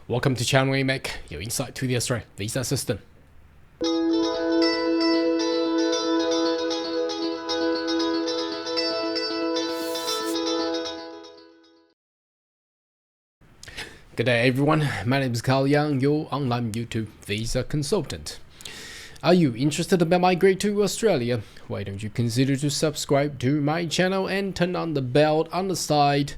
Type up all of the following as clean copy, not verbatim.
Welcome to channel AMEC, your insight to the Australian visa system. Good day everyone, my name is Carl Young, your online YouTube visa consultant. Are you interested about migrate to Australia? Why don't you consider to subscribe to my channel and turn on the bell on the side,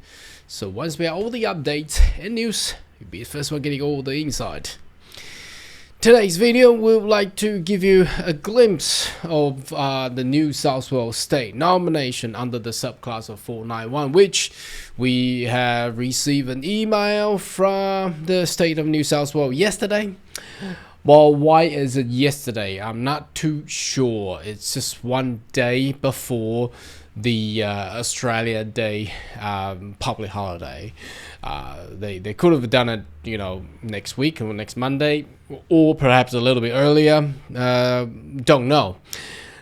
so once we have all the updates and news, you'll be the first one getting all the insight. Today's video, we would like to give you a glimpse of the New South Wales state nomination under the subclass of 491, which we have received an email from the state of New South Wales yesterday. Well, why is it yesterday? I'm not too sure. It's just one day before the Australia Day public holiday. They could have done it, next week or next Monday, or perhaps a little bit earlier. Don't know.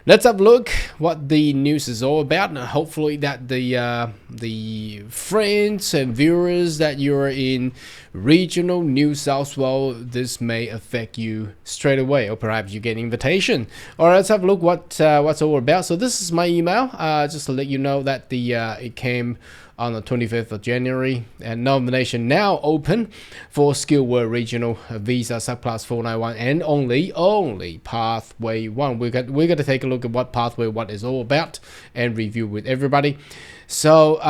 Let's have a look what the news is all about, and hopefully that the friends and viewers that you're in regional New South Wales, this may affect you straight away, or perhaps you get an invitation. All right, let's have a look what's all about. So this is my email, just to let you know that it came on the 25th of January, and nomination now open for Skilled Worker Regional Visa Subclass 491 and only Pathway 1. We're going to take a look at what Pathway 1 is all about and review with everybody. So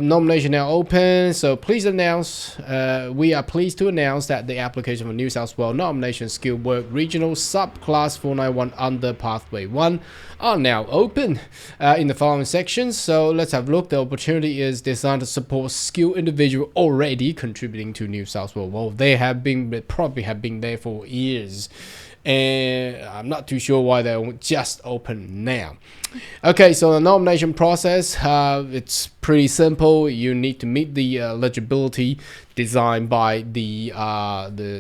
nomination now open, so please announce, we are pleased to announce that the application for New South Wales nomination Skilled Worker Regional Subclass 491 under Pathway 1 are now open in the following sections. So let's have a look. The opportunity is designed to support skilled individuals already contributing to New South Wales. Well, they probably have been there for years, and I'm not too sure why they're just open now. Okay, so the nomination process, it's pretty simple. You need to meet the eligibility designed by the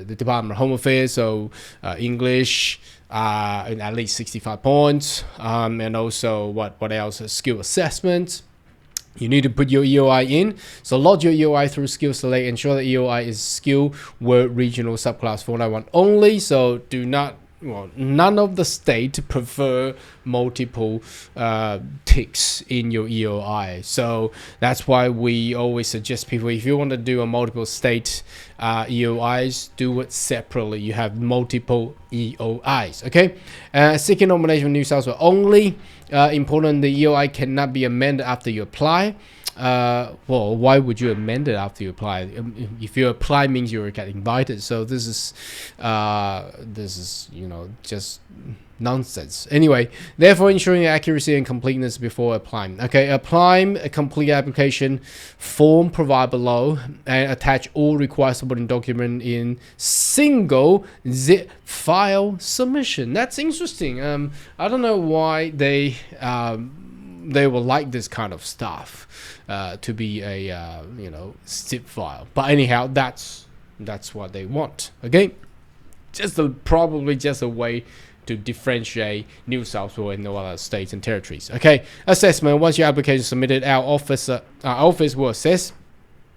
Department of Home Affairs, so English, and at least 65 points, and also what else? Skill assessment. You need to put your EOI in. So lodge your EOI through Skill Select. Ensure that EOI is Skilled Worker Regional Subclass 491 only. So do not, none of the state prefer multiple ticks in your EOI. So that's why we always suggest people, if you want to do a multiple state EOIs, do it separately. You have multiple EOIs. Okay. Second nomination, New South Wales only. Important, the EOI cannot be amended after you apply. Well, why would you amend it after you apply? If you apply, means you get invited. So this is just nonsense. Anyway, therefore ensuring accuracy and completeness before applying. Okay, applying a complete application form provided below and attach all required supporting document in single zip file submission. That's interesting. I don't know why they will like this kind of stuff to be a zip file, but anyhow, that's what they want. Okay, probably just a way to differentiate New South Wales and no other states and territories. Okay, assessment. Once your application is submitted, our office will assess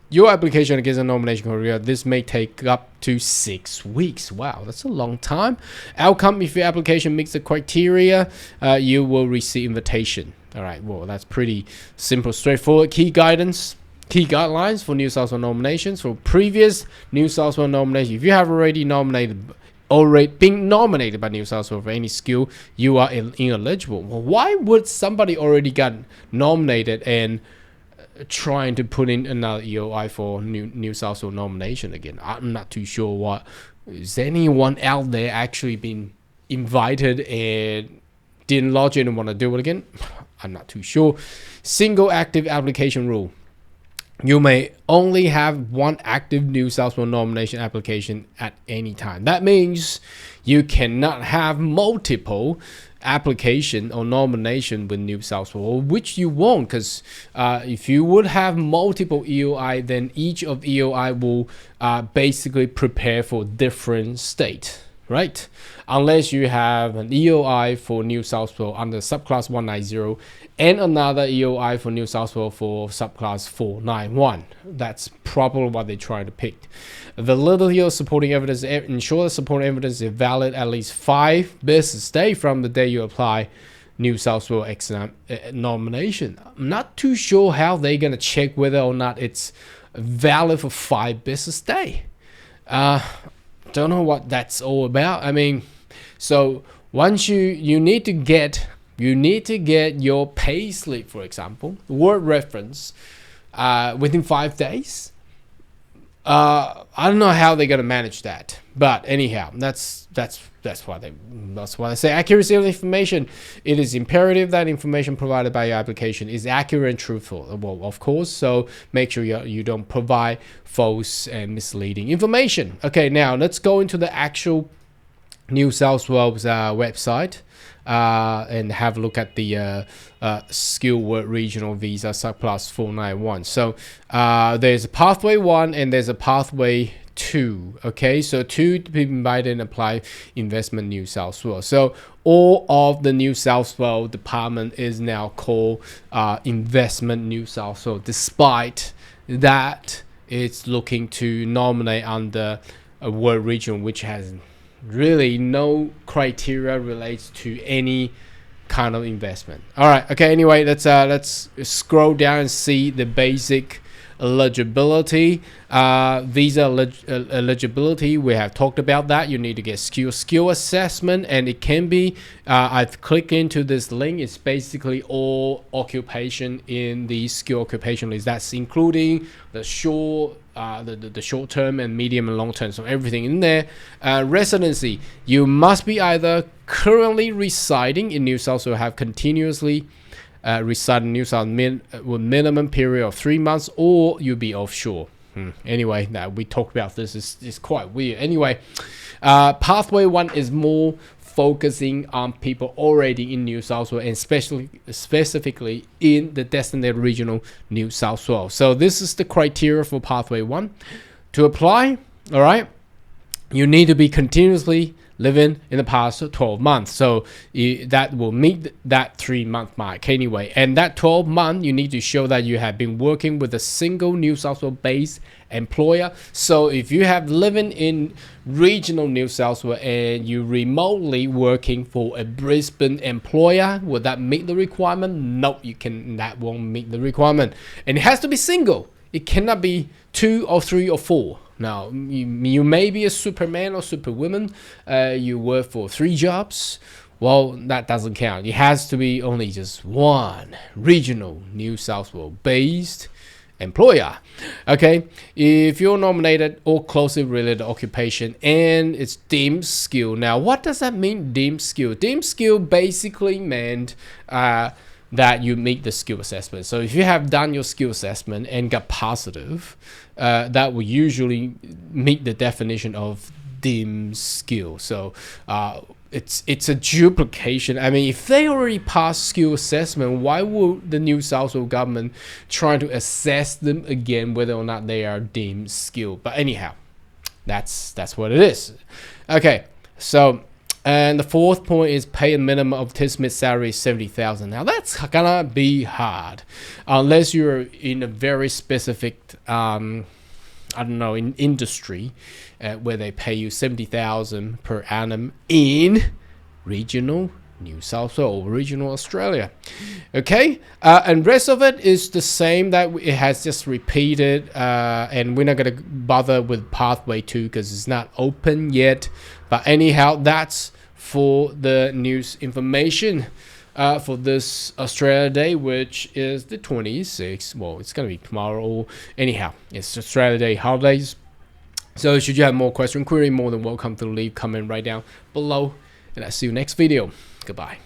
your application against a nomination criteria. This may take up to 6 weeks. Wow, that's a long time. Outcome: if your application meets the criteria, you will receive invitation. All right, well, that's pretty simple, straightforward. Key guidelines for New South Wales nominations. For previous New South Wales nomination, if you have already been nominated by New South Wales for any skill, you are ineligible. Well, why would somebody already got nominated and trying to put in another EOI for New South Wales nomination again? I'm not too sure. What is anyone out there actually been invited and didn't lodge it and want to do it again? I'm not too sure. Single active application rule. You may only have one active New South Wales nomination application at any time. That means you cannot have multiple application or nomination with New South Wales, which you won't, because if you would have multiple EOI, then each of EOI will basically prepare for different state, right? Unless you have an EOI for New South Wales under subclass 190 and another EOI for New South Wales for subclass 491. That's probably what they try to pick. Validity of supporting evidence: ensure the supporting evidence is valid at least 5 business days from the day you apply New South Wales exam nomination. I'm not too sure how they're gonna check whether or not it's valid for 5 business days. Don't know what that's all about. I mean, so once you need to get your pay slip, for example, word reference, within 5 days. I don't know how they're gonna manage that, but anyhow, that's why they say accuracy of information. It is imperative that information provided by your application is accurate and truthful. Well, of course, so make sure you don't provide false and misleading information. Okay, now let's go into the actual New South Wales website and have a look at the Skilled Work Regional Visa subclass 491. So there's a pathway 1 and there's a pathway 2. Okay, so 2 to be invited and apply investment New South Wales. So all of the New South Wales department is now called investment New South Wales, despite that it's looking to nominate under a work region which has really no criteria relates to any kind of investment. All right, okay, anyway, let's scroll down and see the basic eligibility. Visa eligibility, we have talked about that. You need to get skill assessment, and it can be I've clicked into this link. It's basically all occupation in the skill occupation list. That's including the short term and medium and long term, so everything in there. Residency, you must be either currently residing in New South Wales or have continuously reside in New South with minimum period of 3 months, or you'll be offshore. Anyway, we talked about this. It's quite weird. Anyway, pathway 1 is more focusing on people already in New South Wales, and specifically in the designated regional New South Wales. So this is the criteria for pathway 1 to apply. All right, you need to be continuously living in the past 12 months, so that will meet that 3-month mark anyway. And that 12 month, you need to show that you have been working with a single New South Wales based employer. So if you have living in regional New South Wales and you remotely working for a Brisbane employer, will that meet the requirement? No, that won't meet the requirement. And it has to be single. It cannot be 2 or 3 or 4. Now, you may be a superman or superwoman. You work for 3 jobs. Well, that doesn't count. It has to be only just one regional New South Wales based employer. Okay, if you're nominated or closely related occupation and it's deemed skill. Now, what does that mean, deemed skill? Deemed skill basically meant that you meet the skill assessment. So if you have done your skill assessment and got positive, that will usually meet the definition of deemed skill. So it's a duplication. I mean, if they already passed skill assessment, why would the New South Wales government try to assess them again whether or not they are deemed skilled? But anyhow, that's what it is. Okay, so. And the 4th point is pay a minimum of TISMIT salary 70,000. Now that's gonna be hard unless you're in a very specific, I don't know, in industry where they pay you 70,000 per annum in regional New South Wales or regional Australia. Okay, and rest of it is the same that it has just repeated, and we're not gonna bother with pathway 2 because it's not open yet. But anyhow, that's for the news information for this Australia Day, which is the 26th. Well, it's gonna be tomorrow. Anyhow, it's Australia Day holidays. So should you have more question, query, more than welcome to leave comment right down below. And I'll see you next video. Goodbye.